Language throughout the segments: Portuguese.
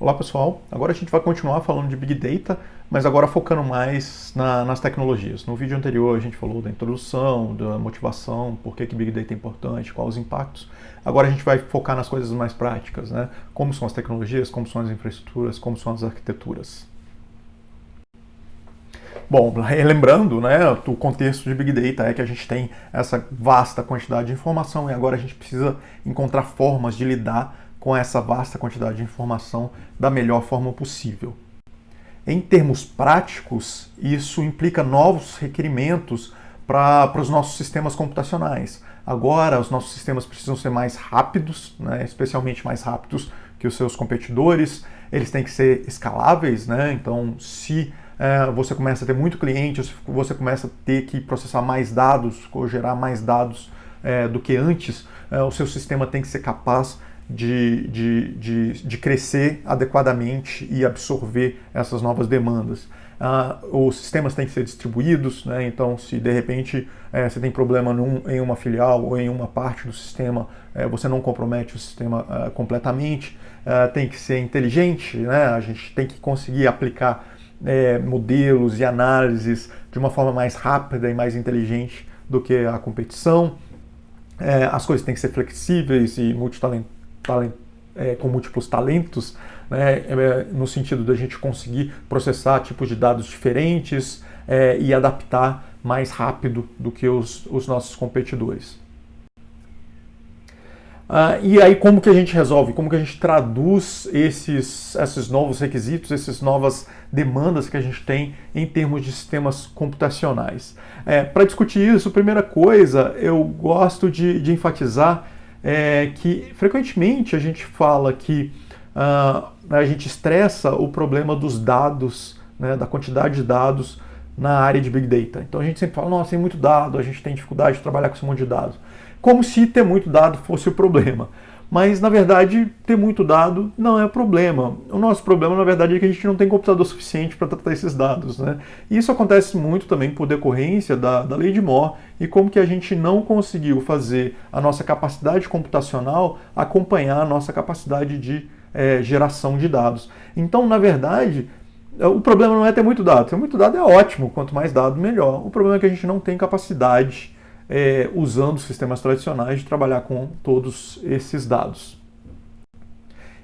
Olá pessoal, agora a gente vai continuar falando de Big Data, mas agora focando mais nas tecnologias. No vídeo anterior a gente falou da introdução, da motivação, por que Big Data é importante, quais os impactos. Agora a gente vai focar nas coisas mais práticas, né? Como são as tecnologias, como são as infraestruturas, como são as arquiteturas. Bom, lembrando, né, o contexto de Big Data é que a gente tem essa vasta quantidade de informação e agora a gente precisa encontrar formas de lidar com essa vasta quantidade de informação da melhor forma possível. Em termos práticos, isso implica novos requerimentos para os nossos sistemas computacionais. Agora, os nossos sistemas precisam ser mais rápidos, né, especialmente mais rápidos que os seus competidores. Eles têm que ser escaláveis, né? Então, se você começa a ter muito cliente, você começa a ter que processar mais dados ou gerar mais dados do que antes, o seu sistema tem que ser capaz de crescer adequadamente e absorver essas novas demandas. Os sistemas têm que ser distribuídos, né? Então se de repente você tem problema em uma filial ou em uma parte do sistema, você não compromete o sistema completamente. Tem que ser inteligente, né? A gente tem que conseguir aplicar modelos e análises de uma forma mais rápida e mais inteligente do que a competição. As coisas têm que ser flexíveis e com múltiplos talentos, né, no sentido da gente conseguir processar tipos de dados diferentes e adaptar mais rápido do que os nossos competidores. E aí como que a gente resolve, como que a gente traduz esses novos requisitos, essas novas demandas que a gente tem em termos de sistemas computacionais? Para discutir isso, primeira coisa, eu gosto de enfatizar que frequentemente a gente fala que a gente estressa o problema dos dados, né, da quantidade de dados na área de Big Data. Então a gente sempre fala, nossa, tem muito dado, a gente tem dificuldade de trabalhar com esse monte de dados. Como se ter muito dado fosse o problema. Mas, na verdade, ter muito dado não é o problema. O nosso problema, na verdade, é que a gente não tem computador suficiente para tratar esses dados, né? E isso acontece muito também por decorrência da lei de Moore e como que a gente não conseguiu fazer a nossa capacidade computacional acompanhar a nossa capacidade de geração de dados. Então, na verdade, o problema não é ter muito dado. Ter muito dado é ótimo, quanto mais dado, melhor. O problema é que a gente não tem capacidade usando sistemas tradicionais de trabalhar com todos esses dados.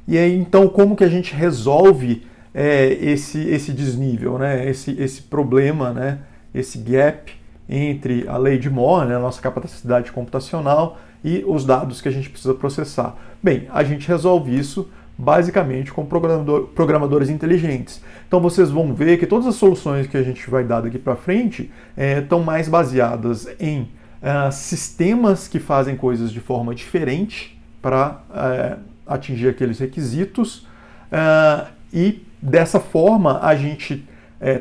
E aí, então, como que a gente resolve esse desnível, né? esse problema, né? Esse gap entre a lei de Moore, né? A nossa capacidade computacional, e os dados que a gente precisa processar? Bem, a gente resolve isso basicamente com programadores inteligentes. Então vocês vão ver que todas as soluções que a gente vai dar daqui para frente estão mais baseadas em sistemas que fazem coisas de forma diferente para atingir aqueles requisitos e dessa forma a gente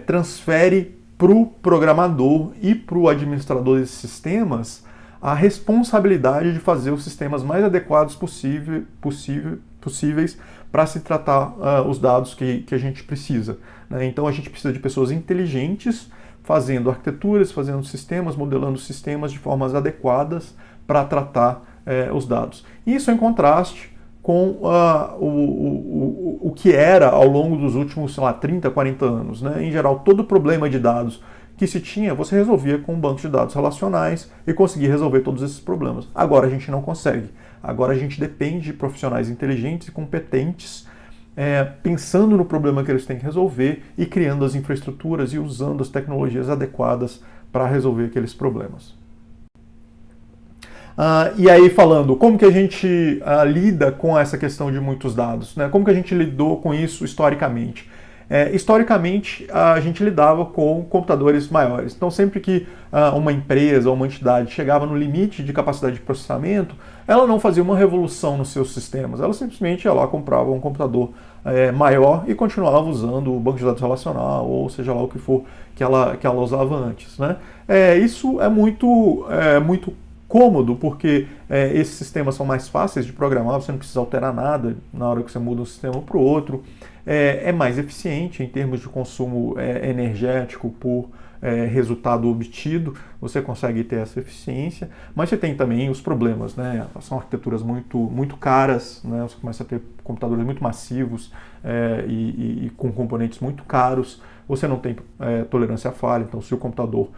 transfere para o programador e para o administrador desses sistemas a responsabilidade de fazer os sistemas mais adequados possíveis para se tratar os dados que a gente precisa, né? Então a gente precisa de pessoas inteligentes fazendo arquiteturas, fazendo sistemas, modelando sistemas de formas adequadas para tratar os dados. Isso em contraste com o que era ao longo dos últimos, sei lá, 30, 40 anos, né? Em geral, todo problema de dados que se tinha, você resolvia com um banco de dados relacionais e conseguia resolver todos esses problemas. Agora a gente não consegue. Agora a gente depende de profissionais inteligentes e competentes pensando no problema que eles têm que resolver e criando as infraestruturas e usando as tecnologias adequadas para resolver aqueles problemas. E aí falando, como que a gente lida com essa questão de muitos dados, né? Como que a gente lidou com isso historicamente? Historicamente, a gente lidava com computadores maiores. Então, sempre que uma empresa ou uma entidade chegava no limite de capacidade de processamento, ela não fazia uma revolução nos seus sistemas. Ela simplesmente ia lá, comprava um computador maior e continuava usando o banco de dados relacional, ou seja lá o que for que ela usava antes, né? Isso é muito cômodo, porque esses sistemas são mais fáceis de programar, você não precisa alterar nada na hora que você muda um sistema para o outro. É mais eficiente em termos de consumo energético por resultado obtido, você consegue ter essa eficiência, mas você tem também os problemas, né? São arquiteturas muito caras, né? Você começa a ter computadores muito massivos e com componentes muito caros, você não tem tolerância à falha, então se o computador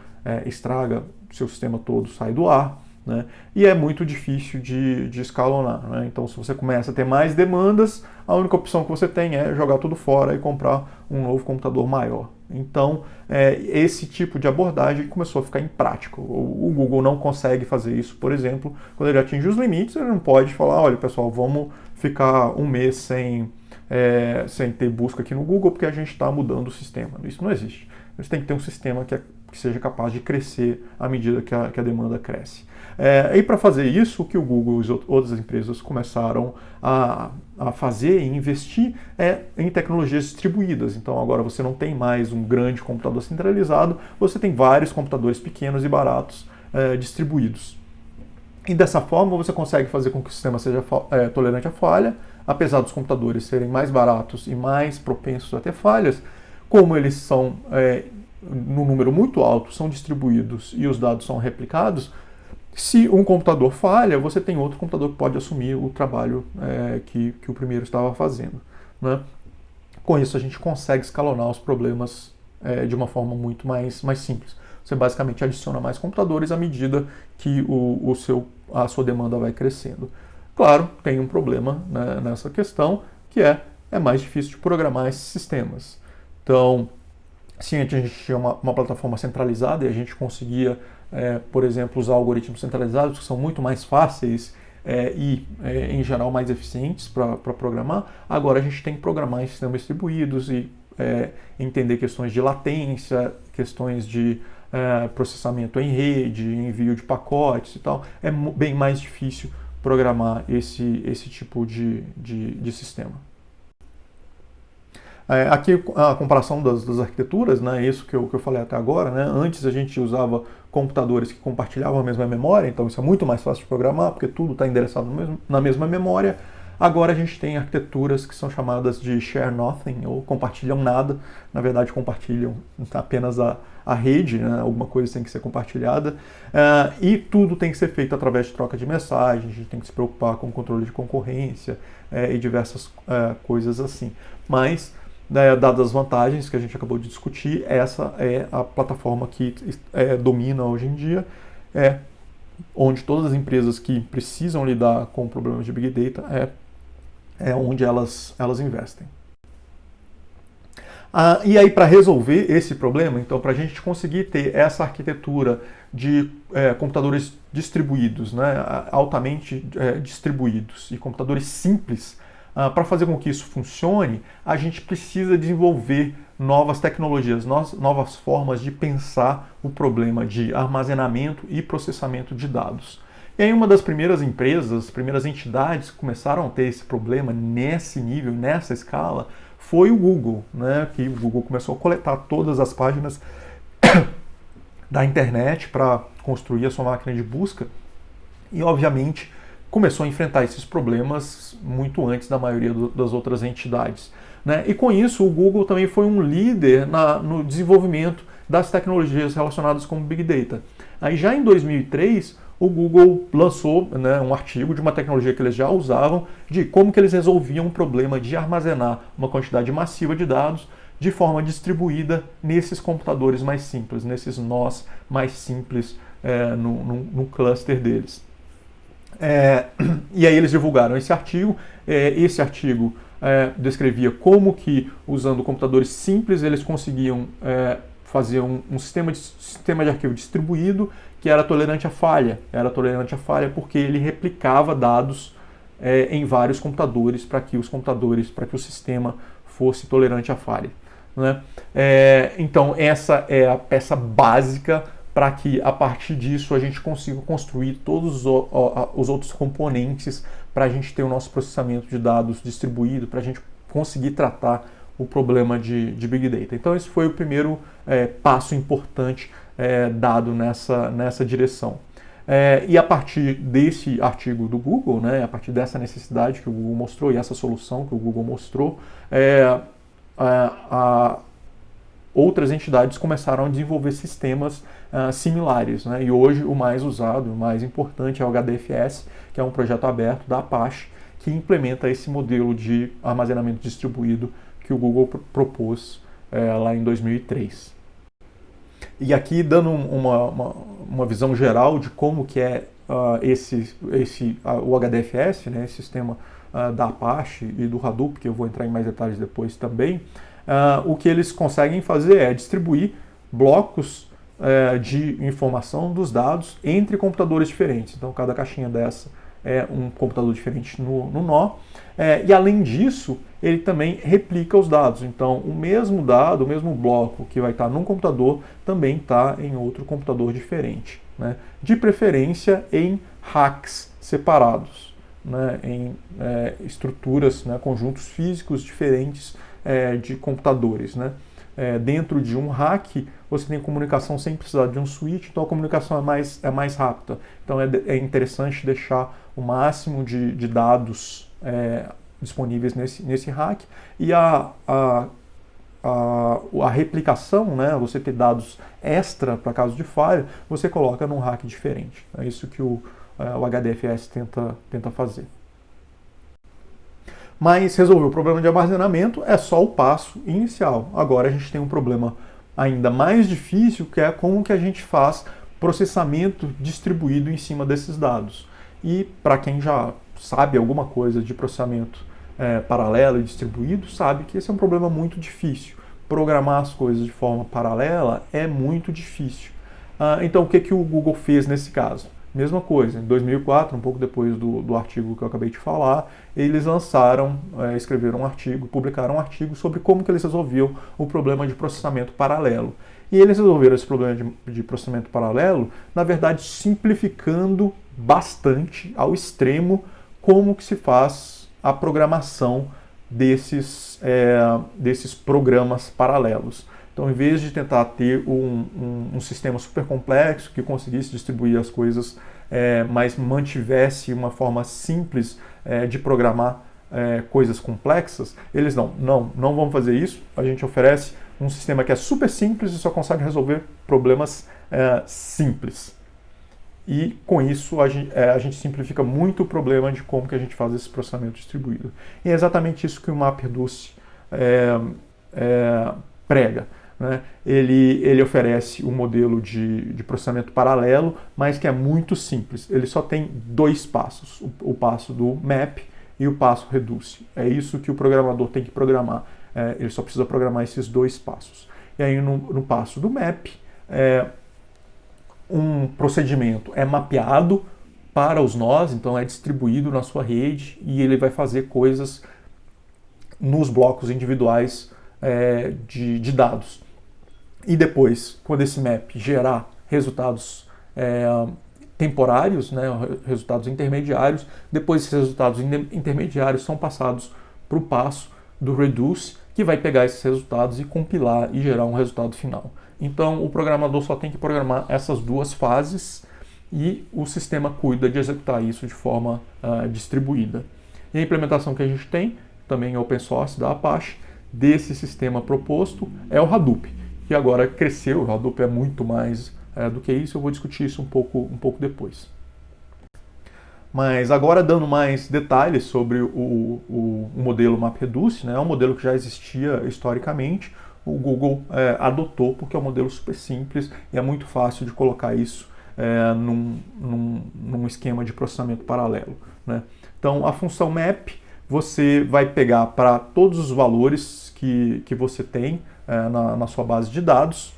estraga, seu sistema todo sai do ar, né? E é muito difícil de escalonar, né? Então, se você começa a ter mais demandas, a única opção que você tem é jogar tudo fora e comprar um novo computador maior. Então, esse tipo de abordagem começou a ficar imprático. O Google não consegue fazer isso, por exemplo, quando ele atinge os limites, ele não pode falar, olha pessoal, vamos ficar um mês sem ter busca aqui no Google porque a gente está mudando o sistema. Isso não existe. Eles têm que ter um sistema que seja capaz de crescer à medida que a demanda cresce. E para fazer isso, o que o Google e outras empresas começaram a fazer e investir em tecnologias distribuídas. Então agora você não tem mais um grande computador centralizado, você tem vários computadores pequenos e baratos distribuídos. E dessa forma você consegue fazer com que o sistema seja tolerante à falha, apesar dos computadores serem mais baratos e mais propensos a ter falhas, como eles são num número muito alto, são distribuídos e os dados são replicados. Se um computador falha, você tem outro computador que pode assumir o trabalho que o primeiro estava fazendo, né? Com isso, a gente consegue escalonar os problemas de uma forma muito mais simples. Você basicamente adiciona mais computadores à medida que a sua demanda vai crescendo. Claro, tem um problema, né, nessa questão, que é mais difícil de programar esses sistemas. Então, sim, a gente tinha uma plataforma centralizada e a gente conseguia, por exemplo, usar algoritmos centralizados que são muito mais fáceis em geral, mais eficientes para programar. Agora a gente tem que programar em sistemas distribuídos e entender questões de latência, questões de processamento em rede, envio de pacotes e tal. É bem mais difícil programar esse tipo de sistema. Aqui a comparação das arquiteturas, né, isso que eu falei até agora, né, antes a gente usava computadores que compartilhavam a mesma memória, então isso é muito mais fácil de programar, porque tudo está endereçado na mesma memória. Agora a gente tem arquiteturas que são chamadas de share nothing, ou compartilham nada, na verdade compartilham apenas a rede, né, alguma coisa tem que ser compartilhada, e tudo tem que ser feito através de troca de mensagens, a gente tem que se preocupar com o controle de concorrência e diversas coisas assim. Mas, dadas as vantagens que a gente acabou de discutir, essa é a plataforma que domina hoje em dia, onde todas as empresas que precisam lidar com problemas de Big Data é onde elas investem. E aí, para resolver esse problema, então, para a gente conseguir ter essa arquitetura de computadores distribuídos, né, altamente distribuídos, e computadores simples, para fazer com que isso funcione, a gente precisa desenvolver novas tecnologias, novas formas de pensar o problema de armazenamento e processamento de dados. E aí uma das primeiras empresas, as primeiras entidades que começaram a ter esse problema nesse nível, nessa escala, foi o Google, né? Que o Google começou a coletar todas as páginas da internet para construir a sua máquina de busca e, obviamente, começou a enfrentar esses problemas muito antes da maioria das outras entidades, né? E com isso, o Google também foi um líder no desenvolvimento das tecnologias relacionadas com Big Data. Aí já em 2003, o Google lançou, né, um artigo de uma tecnologia que eles já usavam, de como que eles resolviam o problema de armazenar uma quantidade massiva de dados de forma distribuída nesses computadores mais simples, nesses nós mais simples no cluster deles. E aí eles divulgaram esse artigo. Esse artigo descrevia como que, usando computadores simples, eles conseguiam fazer um sistema de arquivo distribuído que era tolerante à falha. Era tolerante à falha porque ele replicava dados em vários computadores para que o sistema fosse tolerante à falha, né? Então essa é a peça básica para que a partir disso a gente consiga construir todos os outros componentes para a gente ter o nosso processamento de dados distribuído, para a gente conseguir tratar o problema de Big Data. Então esse foi o primeiro passo importante dado nessa direção. E a partir desse artigo do Google, né, a partir dessa necessidade que o Google mostrou e essa solução que o Google mostrou, outras entidades começaram a desenvolver sistemas similares, né? E hoje o mais usado, o mais importante é o HDFS, que é um projeto aberto da Apache, que implementa esse modelo de armazenamento distribuído que o Google propôs lá em 2003. E aqui dando uma visão geral de como que é o HDFS, né, esse sistema da Apache e do Hadoop, que eu vou entrar em mais detalhes depois também, o que eles conseguem fazer é distribuir blocos de informação dos dados entre computadores diferentes. Então, cada caixinha dessa é um computador diferente no nó. E além disso, ele também replica os dados. Então, o mesmo dado, o mesmo bloco que vai estar num computador, também está em outro computador diferente, né? De preferência em racks separados, né? Em estruturas, né? Conjuntos físicos diferentes de computadores, né? Dentro de um rack, você tem comunicação sem precisar de um switch, então a comunicação é mais rápida. Então é interessante deixar o máximo de dados disponíveis nesse rack, e a replicação, né, você ter dados extra para caso de falha, você coloca num rack diferente. É isso que o HDFS tenta fazer. Mas resolver o problema de armazenamento é só o passo inicial. Agora a gente tem um problema ainda mais difícil, que é como que a gente faz processamento distribuído em cima desses dados. E para quem já sabe alguma coisa de processamento paralelo e distribuído, sabe que esse é um problema muito difícil. Programar as coisas de forma paralela é muito difícil. Então o que o Google fez nesse caso? Mesma coisa, em 2004, um pouco depois do artigo que eu acabei de falar, eles escreveram um artigo, publicaram um artigo sobre como que eles resolviam o problema de processamento paralelo. E eles resolveram esse problema de processamento paralelo, na verdade, simplificando bastante, ao extremo, como que se faz a programação desses programas paralelos. Então, em vez de tentar ter um sistema super complexo que conseguisse distribuir as coisas, mas mantivesse uma forma simples de programar coisas complexas, eles não vão fazer isso. A gente oferece um sistema que é super simples e só consegue resolver problemas simples. E com isso a gente simplifica muito o problema de como que a gente faz esse processamento distribuído. E é exatamente isso que o MapReduce prega, né? Ele oferece um modelo de processamento paralelo, mas que é muito simples. Ele só tem dois passos, o passo do map e o passo reduce. É isso que o programador tem que programar. Ele só precisa programar esses dois passos. E aí no passo do map, um procedimento é mapeado para os nós, então é distribuído na sua rede e ele vai fazer coisas nos blocos individuais de dados. E depois, quando esse map gerar resultados temporários, né, resultados intermediários, depois esses resultados intermediários são passados para o passo do reduce, que vai pegar esses resultados e compilar e gerar um resultado final. Então, o programador só tem que programar essas duas fases e o sistema cuida de executar isso de forma distribuída. E a implementação que a gente tem, também é open source da Apache, desse sistema proposto é o Hadoop, que agora cresceu. O Hadoop é muito mais do que isso. Eu vou discutir isso um pouco depois. Mas agora, dando mais detalhes sobre o modelo MapReduce, né, é um modelo que já existia historicamente, o Google adotou porque é um modelo super simples e é muito fácil de colocar isso num esquema de processamento paralelo, né? Então, a função map, você vai pegar para todos os valores que você tem na sua base de dados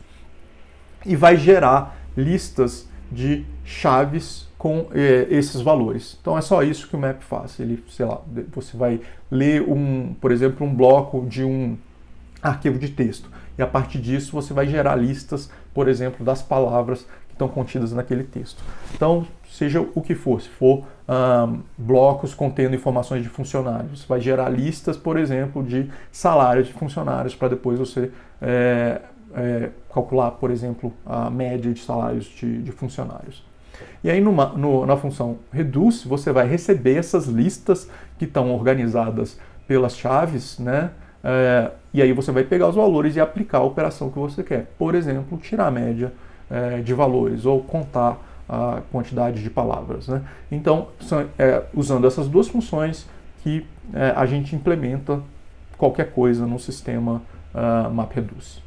e vai gerar listas de chaves com esses valores. Então é só isso que o map faz. Ele, sei lá, você vai ler por exemplo, um bloco de um arquivo de texto e a partir disso você vai gerar listas, por exemplo, das palavras que estão contidas naquele texto. Então, seja o que for, se for blocos contendo informações de funcionários, vai gerar listas, por exemplo, de salários de funcionários para depois você calcular, por exemplo, a média de salários de funcionários. E aí na função reduce, você vai receber essas listas que estão organizadas pelas chaves, né? E aí você vai pegar os valores e aplicar a operação que você quer. Por exemplo, tirar a média de valores ou contar a quantidade de palavras, né? Então, usando essas duas funções que a gente implementa qualquer coisa no sistema MapReduce.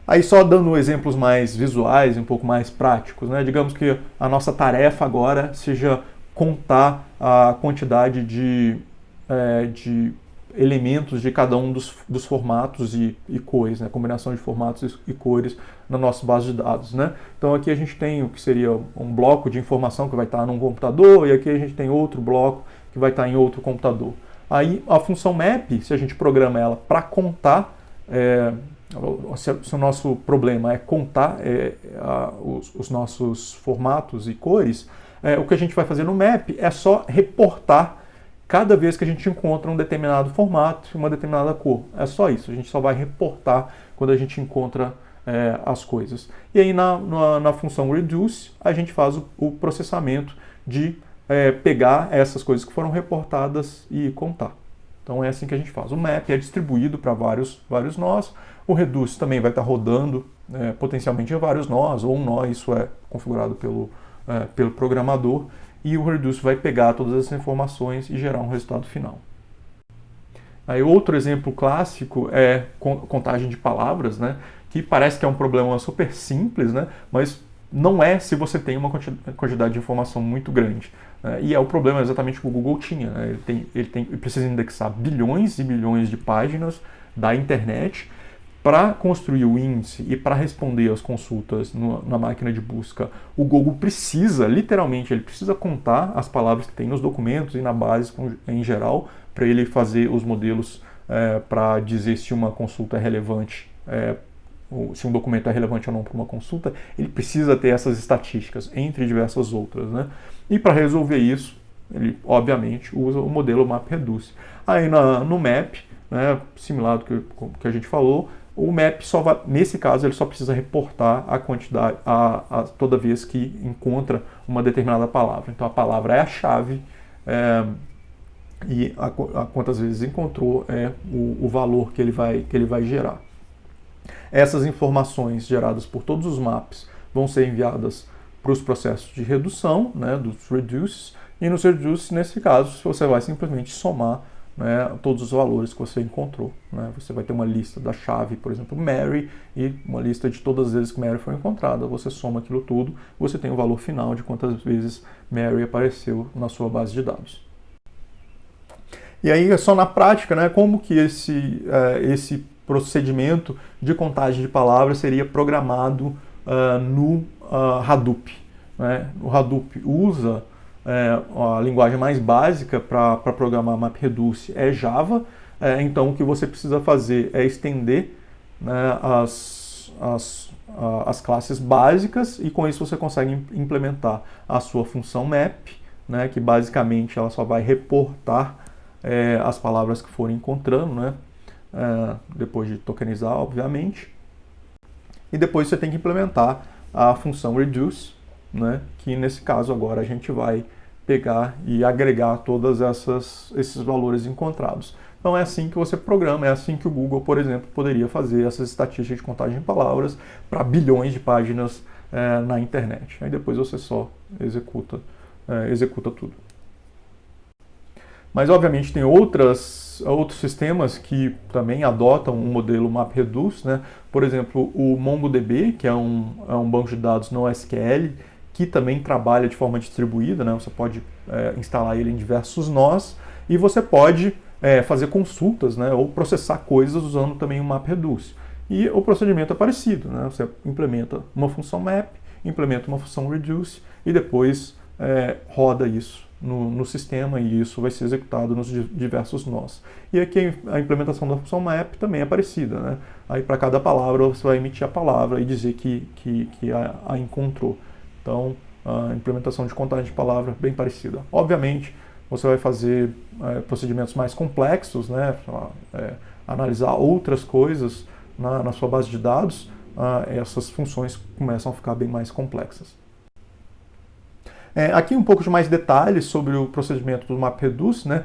Aí só dando exemplos mais visuais, um pouco mais práticos, né? Digamos que a nossa tarefa agora seja contar a quantidade de elementos de cada um dos formatos e cores, né? Combinação de formatos e cores na nossa base de dados, né? Então aqui a gente tem o que seria um bloco de informação que vai estar num computador e aqui a gente tem outro bloco que vai estar em outro computador. Aí a função map, se a gente programa ela para contar, se o nosso problema é contar os nossos formatos e cores, o que a gente vai fazer no map é só reportar cada vez que a gente encontra um determinado formato e uma determinada cor. É só isso, a gente só vai reportar quando a gente encontra as coisas. E aí na função reduce, a gente faz o processamento de pegar essas coisas que foram reportadas e contar. Então é assim que a gente faz. O map é distribuído para vários nós. O reduce também vai estar rodando potencialmente em vários nós, ou um nó, isso é configurado pelo programador. E o reduce vai pegar todas essas informações e gerar um resultado final. Aí outro exemplo clássico é contagem de palavras, né? Que parece que é um problema super simples, né? Mas não é se você tem uma quantidade de informação muito grande. E é o problema exatamente que o Google tinha. Né? Ele precisa indexar bilhões e bilhões de páginas da internet para construir o índice e para responder às consultas na máquina de busca. O Google precisa, literalmente, ele precisa contar as palavras que tem nos documentos e na base em geral, para ele fazer os modelos para dizer se uma consulta é relevante, se um documento é relevante ou não para uma consulta. Ele precisa ter essas estatísticas, entre diversas outras, né? E para resolver isso, ele obviamente usa o modelo MapReduce. Aí no map, né, similar do que a gente falou, o map só vai, nesse caso, ele só precisa reportar a quantidade toda vez que encontra uma determinada palavra. Então a palavra é a chave e quantas vezes encontrou é o valor que ele vai gerar. Essas informações geradas por todos os maps vão ser enviadas para os processos de redução, né, dos reduces, e nos reduces, nesse caso, você vai simplesmente somar, né, todos os valores que você encontrou. Né? Você vai ter uma lista da chave, por exemplo, Mary, e uma lista de todas as vezes que Mary foi encontrada. Você soma aquilo tudo, você tem o valor final de quantas vezes Mary apareceu na sua base de dados. E aí é só na prática, né, como que esse procedimento de contagem de palavras seria programado no Hadoop. Né? O Hadoop usa a linguagem mais básica para programar MapReduce é Java, então o que você precisa fazer é estender, né, as classes básicas e com isso você consegue implementar a sua função map, né, que basicamente ela só vai reportar as palavras que forem encontrando, né, depois de tokenizar, obviamente. E depois você tem que implementar a função reduce, né, que nesse caso agora a gente vai pegar e agregar todos esses valores encontrados. Então é assim que você programa, é assim que o Google, por exemplo, poderia fazer essas estatísticas de contagem de palavras para bilhões de páginas na internet. Aí depois você só executa tudo. Mas obviamente tem outros sistemas que também adotam um modelo MapReduce, né? Por exemplo, o MongoDB, que é um banco de dados NoSQL, que também trabalha de forma distribuída, né? Você pode instalar ele em diversos nós e você pode fazer consultas, né? Ou processar coisas usando também o MapReduce. E o procedimento é parecido, né? Você implementa uma função map, implementa uma função reduce e depois roda isso no sistema e isso vai ser executado nos diversos nós. E aqui a implementação da função map também é parecida, né? Aí para cada palavra você vai emitir a palavra e dizer que a encontrou. Então a implementação de contagem de palavra é bem parecida. Obviamente você vai fazer procedimentos mais complexos, né? Analisar outras coisas na sua base de dados, essas funções começam a ficar bem mais complexas. Aqui um pouco de mais detalhes sobre o procedimento do MapReduce, né?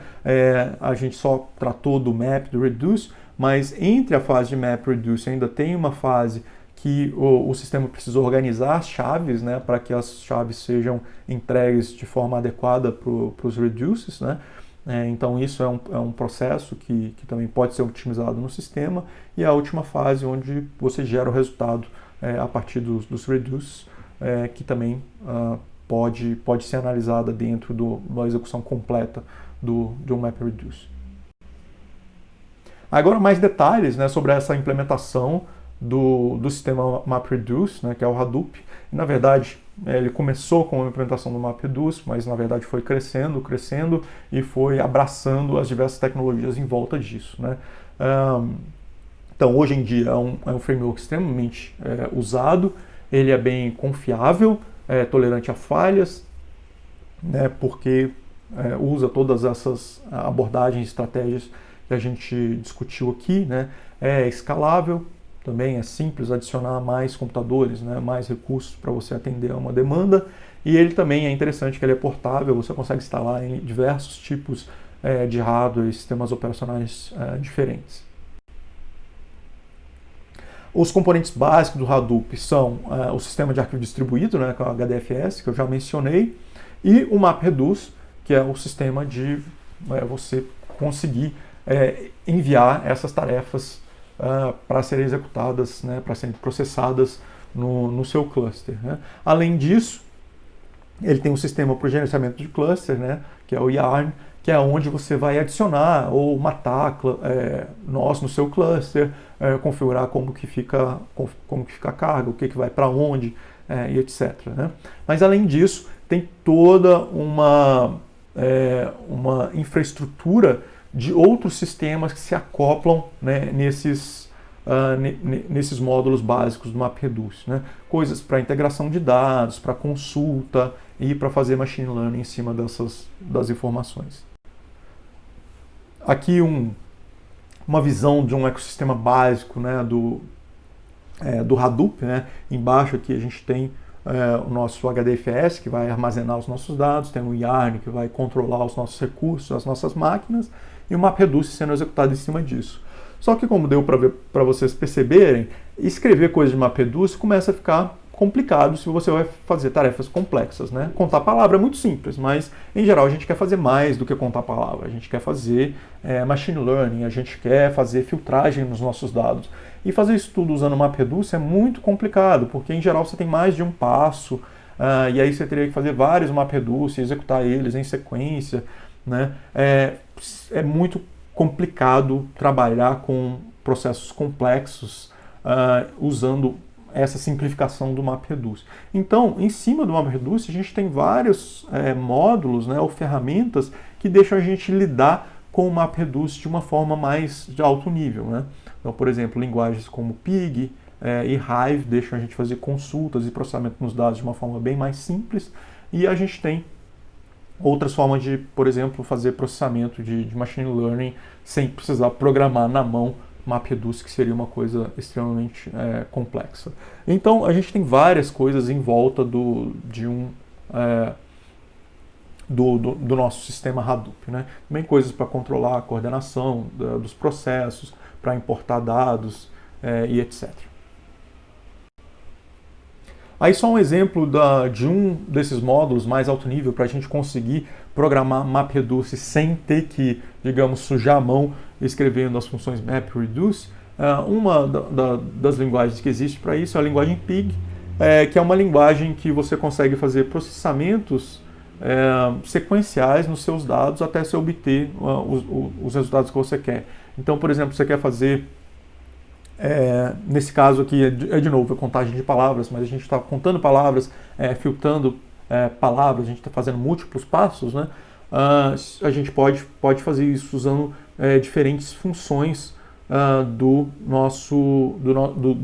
A gente só tratou do Map, do Reduce, mas entre a fase de MapReduce ainda tem uma fase que o sistema precisa organizar as chaves, né, para que as chaves sejam entregues de forma adequada para os reduces, né? Então isso é um processo que também pode ser otimizado no sistema, e a última fase onde você gera o resultado a partir dos reduces, que também pode ser analisada dentro da execução completa de um MapReduce. Agora mais detalhes, né, sobre essa implementação do sistema MapReduce, né, que é o Hadoop. E, na verdade, ele começou com a implementação do MapReduce, mas na verdade foi crescendo e foi abraçando as diversas tecnologias em volta disso, né? Então, hoje em dia é um framework extremamente usado, ele é bem confiável, tolerante a falhas, né, porque usa todas essas abordagens e estratégias que a gente discutiu aqui, né? É escalável, também é simples adicionar mais computadores, né, mais recursos para você atender a uma demanda, e ele também é interessante que ele é portável, você consegue instalar em diversos tipos de hardware e sistemas operacionais diferentes. Os componentes básicos do Hadoop são o sistema de arquivo distribuído, né, que é o HDFS, que eu já mencionei, e o MapReduce, que é o sistema de você conseguir enviar essas tarefas para serem executadas, né, para serem processadas no seu cluster, né? Além disso, ele tem um sistema para o gerenciamento de cluster, né, que é o Yarn, que é onde você vai adicionar ou matar nós no seu cluster, configurar como que fica a carga, o que vai para onde, e etc, né? Mas além disso, tem toda uma infraestrutura de outros sistemas que se acoplam, né, nesses módulos básicos do MapReduce, né? Coisas para integração de dados, para consulta e para fazer machine learning em cima das informações. Aqui uma visão de um ecossistema básico, né, do Hadoop, né? Embaixo aqui a gente tem o nosso HDFS, que vai armazenar os nossos dados, tem o Yarn, que vai controlar os nossos recursos, as nossas máquinas, e o MapReduce sendo executado em cima disso. Só que, como deu para vocês perceberem, escrever coisas de MapReduce começa a ficar complicado se você vai fazer tarefas complexas, né? Contar palavra é muito simples, mas em geral a gente quer fazer mais do que contar palavra. A gente quer fazer machine learning, a gente quer fazer filtragem nos nossos dados. E fazer isso tudo usando o MapReduce é muito complicado, porque em geral você tem mais de um passo, e aí você teria que fazer vários MapReduce, executar eles em sequência, né? É muito complicado trabalhar com processos complexos usando essa simplificação do MapReduce. Então, em cima do MapReduce, a gente tem vários módulos, né, ou ferramentas que deixam a gente lidar com o MapReduce de uma forma mais de alto nível, né? Então, por exemplo, linguagens como Pig e Hive deixam a gente fazer consultas e processamento nos dados de uma forma bem mais simples, e a gente tem outras formas de, por exemplo, fazer processamento de machine learning sem precisar programar na mão MapReduce, que seria uma coisa extremamente complexa. Então, a gente tem várias coisas em volta do nosso sistema Hadoop, né? Também coisas para controlar a coordenação dos processos, para importar dados e etc. Aí só um exemplo de um desses módulos mais alto nível para a gente conseguir programar MapReduce sem ter que, digamos, sujar a mão escrevendo as funções MapReduce. Uma das linguagens que existe para isso é a linguagem Pig, que é uma linguagem que você consegue fazer processamentos sequenciais nos seus dados até você obter os resultados que você quer. Então, por exemplo, você quer fazer, nesse caso aqui, de novo, a contagem de palavras, mas a gente está contando palavras, filtrando palavras, a gente está fazendo múltiplos passos, né? A gente pode fazer isso usando diferentes funções do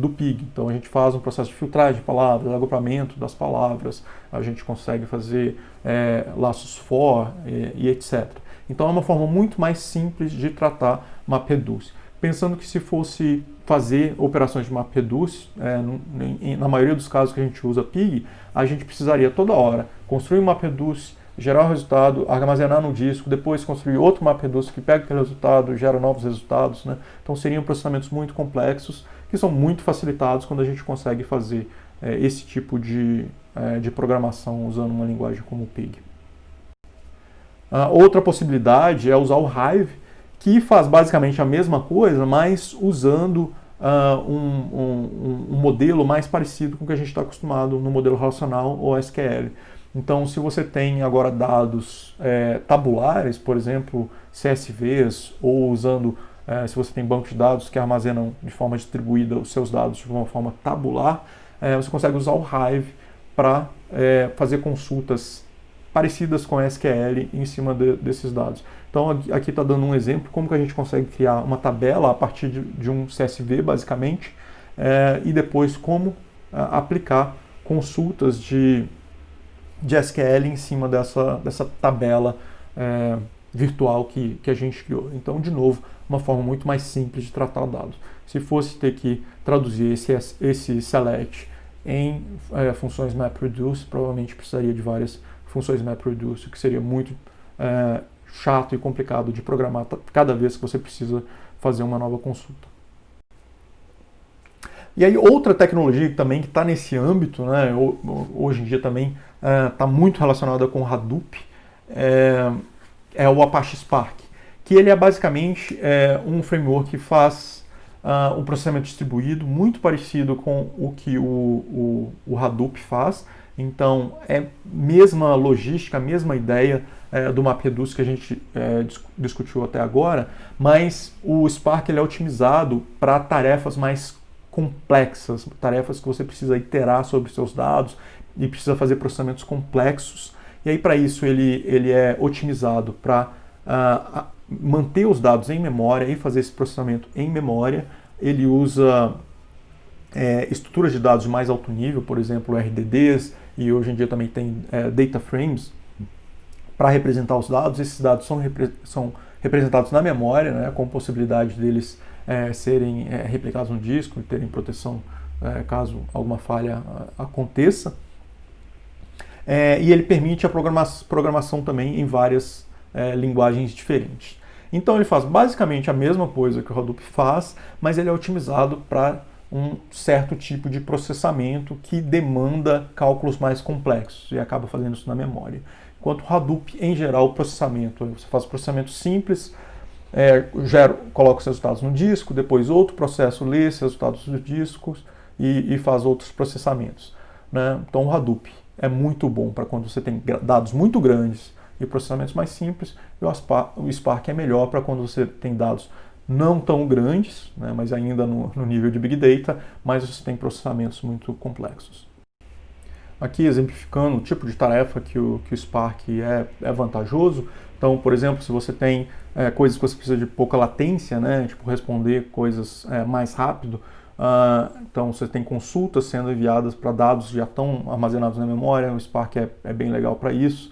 Pig. Então a gente faz um processo de filtragem de palavras, agrupamento das palavras, a gente consegue fazer laços for e etc. Então é uma forma muito mais simples de tratar MapReduce. pensando que se fosse fazer operações de MapReduce, na maioria dos casos que a gente usa Pig, a gente precisaria toda hora construir um MapReduce, gerar o resultado, armazenar no disco, depois construir outro MapReduce que pega aquele resultado e gera novos resultados, né? Então seriam processamentos muito complexos que são muito facilitados quando a gente consegue fazer esse tipo de programação usando uma linguagem como o Pig. Outra possibilidade é usar o Hive, que faz basicamente a mesma coisa, mas usando um modelo mais parecido com o que a gente está acostumado no modelo relacional ou SQL. Então, se você tem agora dados tabulares, por exemplo, CSVs, ou usando, se você tem bancos de dados que armazenam de forma distribuída os seus dados de uma forma tabular, você consegue usar o Hive para fazer consultas parecidas com SQL em cima desses dados. Então aqui está dando um exemplo como que a gente consegue criar uma tabela a partir de um CSV, basicamente, e depois como aplicar consultas de SQL em cima dessa tabela virtual que a gente criou. Então, de novo, uma forma muito mais simples de tratar dados. Se fosse ter que traduzir esse select em funções MapReduce, provavelmente precisaria de várias funções MapReduce, o que seria muito chato e complicado de programar cada vez que você precisa fazer uma nova consulta. E aí outra tecnologia também que está nesse âmbito, né, hoje em dia também está muito relacionada com o Hadoop, é o Apache Spark, que ele é basicamente um framework que faz um processamento distribuído muito parecido com o que o Hadoop faz. Então, é mesma logística, a mesma ideia do MapReduce que a gente discutiu até agora, mas o Spark ele é otimizado para tarefas mais complexas, tarefas que você precisa iterar sobre seus dados e precisa fazer processamentos complexos. E aí, para isso, ele é otimizado para manter os dados em memória e fazer esse processamento em memória. Ele usa estruturas de dados de mais alto nível, por exemplo, RDDs, e hoje em dia também tem data frames para representar os dados. Esses dados são representados na memória, né, com possibilidade deles serem replicados no disco e terem proteção caso alguma falha aconteça. E ele permite a programação também em várias linguagens diferentes. Então ele faz basicamente a mesma coisa que o Hadoop faz, mas ele é otimizado para um certo tipo de processamento que demanda cálculos mais complexos e acaba fazendo isso na memória. Enquanto o Hadoop, em geral, o processamento, você faz processamento simples, coloca os resultados no disco, depois outro processo lê esses resultados dos discos e faz outros processamentos, né? Então o Hadoop é muito bom para quando você tem dados muito grandes e processamentos mais simples, e o Spark é melhor para quando você tem dados não tão grandes, né, mas ainda no nível de Big Data, mas você tem processamentos muito complexos. Aqui exemplificando o tipo de tarefa que o Spark é vantajoso. Então, por exemplo, se você tem coisas que você precisa de pouca latência, né, tipo responder coisas mais rápido, então você tem consultas sendo enviadas para dados que já estão armazenados na memória, o Spark é bem legal para isso.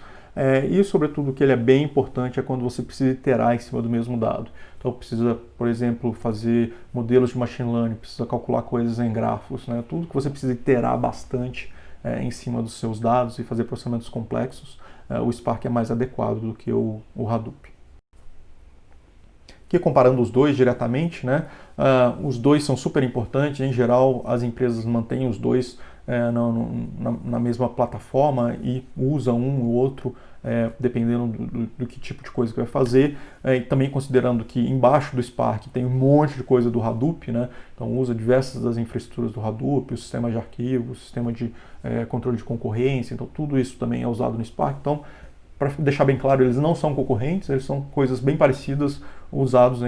E, sobretudo, o que ele é bem importante é quando você precisa iterar em cima do mesmo dado. Então, precisa, por exemplo, fazer modelos de machine learning, precisa calcular coisas em grafos, né? Tudo que você precisa iterar bastante em cima dos seus dados e fazer processamentos complexos, o Spark é mais adequado do que o Hadoop. Aqui, comparando os dois diretamente, né? Os dois são super importantes. Em geral, as empresas mantêm os dois na mesma plataforma e usam um ou outro dependendo do que tipo de coisa que vai fazer. E também considerando que embaixo do Spark tem um monte de coisa do Hadoop, né? Então usa diversas das infraestruturas do Hadoop, o sistema de arquivos, o sistema de controle de concorrência. Então tudo isso também é usado no Spark. Então, para deixar bem claro, eles não são concorrentes, eles são coisas bem parecidas, usados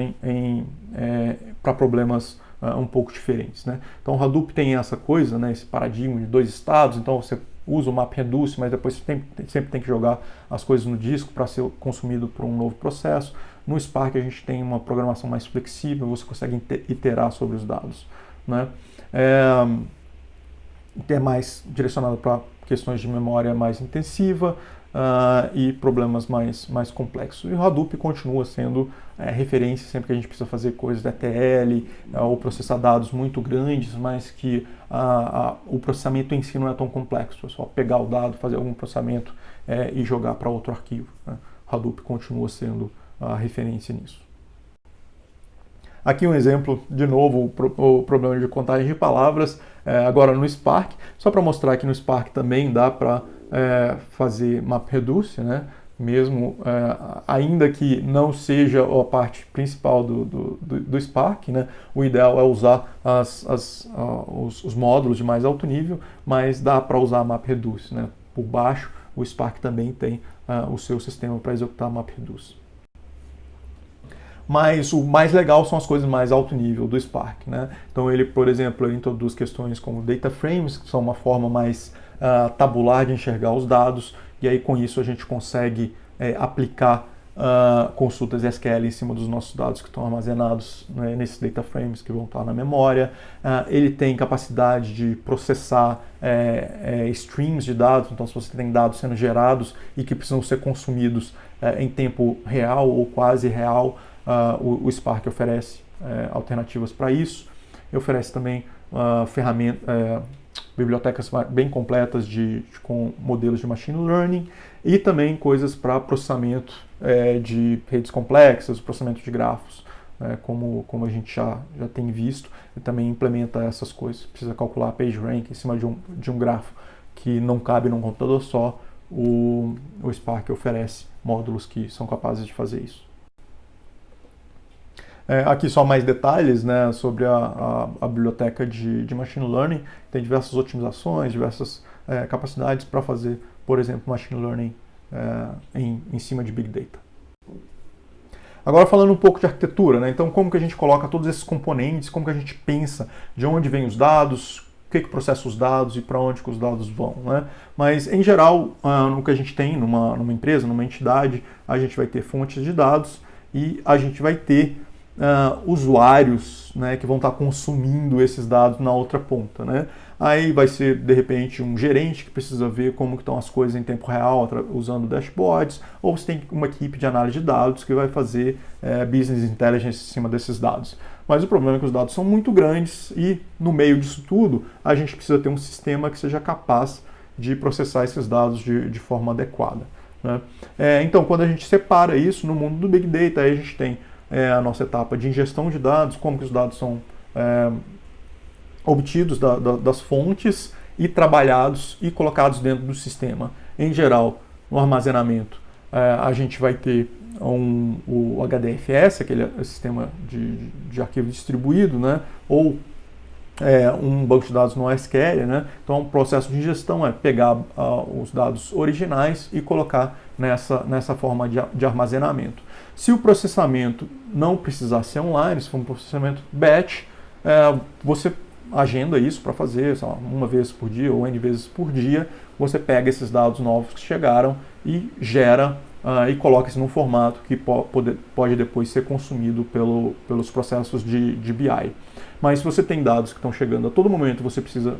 para problemas um pouco diferentes, né? Então o Hadoop tem essa coisa, né, esse paradigma de dois estados, então você usa o MapReduce, mas depois você sempre tem que jogar as coisas no disco para ser consumido por um novo processo. No Spark a gente tem uma programação mais flexível, você consegue iterar sobre os dados, né? Que é mais direcionado para questões de memória mais intensiva, e problemas mais complexos. E o Hadoop continua sendo referência sempre que a gente precisa fazer coisas de ETL ou processar dados muito grandes, mas que o processamento em si não é tão complexo. É só pegar o dado, fazer algum processamento e jogar para outro arquivo, né? Hadoop continua sendo a referência nisso. Aqui um exemplo, de novo, o problema de contagem de palavras, agora no Spark, só para mostrar que no Spark também dá para fazer MapReduce, né? Mesmo ainda que não seja a parte principal do Spark, né? O ideal é usar os módulos de mais alto nível, mas dá para usar MapReduce, né? Por baixo, o Spark também tem o seu sistema para executar MapReduce. Mas o mais legal são as coisas mais alto nível do Spark, né? Então ele, por exemplo, ele introduz questões como data frames, que são uma forma mais tabular de enxergar os dados, e aí com isso a gente consegue aplicar consultas SQL em cima dos nossos dados que estão armazenados, né, nesses data frames que vão estar na memória. Ele tem capacidade de processar streams de dados, então se você tem dados sendo gerados e que precisam ser consumidos em tempo real ou quase real, o Spark oferece alternativas para isso. E oferece também bibliotecas bem completas com modelos de machine learning e também coisas para processamento de redes complexas, processamento de grafos, como a gente já tem visto. E também implementa essas coisas. Precisa calcular PageRank em cima de um grafo que não cabe num computador só. O Spark oferece módulos que são capazes de fazer isso. Aqui só mais detalhes, né, sobre a biblioteca de Machine Learning. Tem diversas otimizações, diversas capacidades para fazer, por exemplo, Machine Learning em cima de Big Data. Agora falando um pouco de arquitetura, né, então como que a gente coloca todos esses componentes, como que a gente pensa de onde vêm os dados, o que processa os dados e para onde que os dados vão, né? Mas em geral, no que a gente tem numa empresa, numa entidade, a gente vai ter fontes de dados e a gente vai ter usuários, né, que vão estar consumindo esses dados na outra ponta, né? Aí vai ser, de repente, um gerente que precisa ver como que estão as coisas em tempo real, usando dashboards, ou você tem uma equipe de análise de dados que vai fazer business intelligence em cima desses dados. Mas o problema é que os dados são muito grandes e, no meio disso tudo, a gente precisa ter um sistema que seja capaz de processar esses dados de forma adequada, né? Então, quando a gente separa isso no mundo do Big Data, aí a gente tem a nossa etapa de ingestão de dados, como que os dados são obtidos das fontes e trabalhados e colocados dentro do sistema. Em geral, no armazenamento, a gente vai ter o HDFS, aquele sistema de arquivo distribuído, né? Ou um banco de dados no SQL, né? Então, o processo de ingestão é pegar os dados originais e colocar nessa forma de armazenamento. Se o processamento não precisar ser online, se for um processamento batch, você agenda isso para fazer, sei lá, uma vez por dia ou N vezes por dia. Você pega esses dados novos que chegaram e gera e coloca isso num formato que pode depois ser consumido pelos processos de BI. Mas se você tem dados que estão chegando a todo momento, você precisa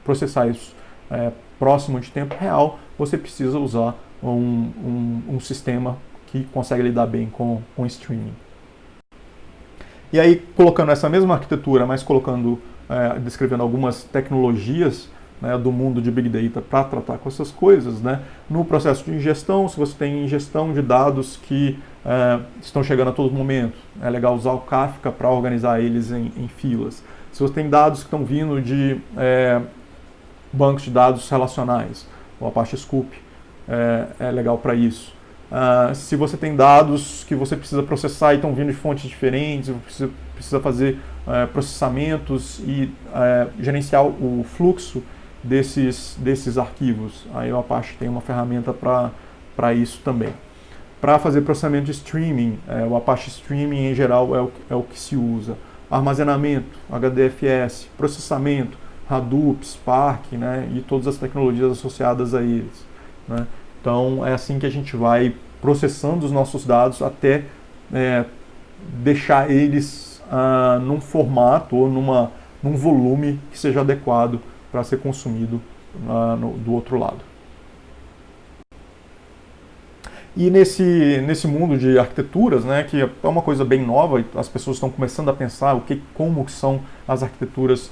processar isso próximo de tempo real, você precisa usar um sistema que consegue lidar bem com streaming. E aí, colocando essa mesma arquitetura, mas descrevendo algumas tecnologias, né, do mundo de Big Data para tratar com essas coisas, né? No processo de ingestão, se você tem ingestão de dados que estão chegando a todo momento, é legal usar o Kafka para organizar eles em filas. Se você tem dados que estão vindo de bancos de dados relacionais, o Apache Scoop é legal para isso. Se você tem dados que você precisa processar e estão vindo de fontes diferentes, você precisa fazer processamentos e gerenciar o fluxo desses arquivos. Aí o Apache tem uma ferramenta para isso também. Para fazer processamento de streaming, o Apache Streaming em geral é o que se usa. Armazenamento, HDFS, processamento, Hadoop, Spark, né, e todas as tecnologias associadas a eles, né? Então é assim que a gente vai processando os nossos dados até deixar eles num formato ou num volume que seja adequado para ser consumido do outro lado. E nesse mundo de arquiteturas, né, que é uma coisa bem nova, as pessoas estão começando a pensar como são as arquiteturas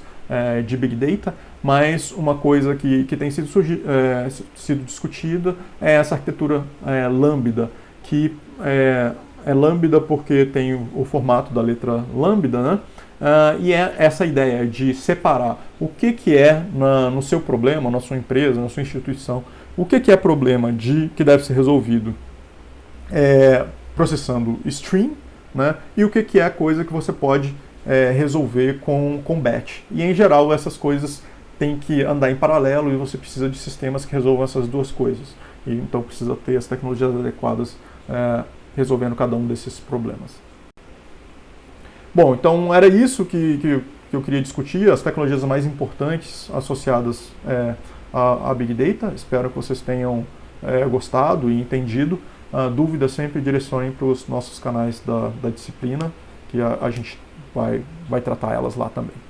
de Big Data, mas uma coisa que tem sido discutida é essa arquitetura lambda, que é lambda porque tem o formato da letra lambda, né? E é essa ideia de separar o que é no seu problema, na sua empresa, na sua instituição, o que é problema que deve ser resolvido processando stream, né? E o que é coisa que você pode resolver com batch. E em geral essas coisas têm que andar em paralelo e você precisa de sistemas que resolvam essas duas coisas. E então precisa ter as tecnologias adequadas resolvendo cada um desses problemas. Bom, então era isso que eu queria discutir, as tecnologias mais importantes associadas à Big Data. Espero que vocês tenham gostado e entendido. Dúvidas sempre direcionem para os nossos canais da disciplina, que a gente vai tratar elas lá também.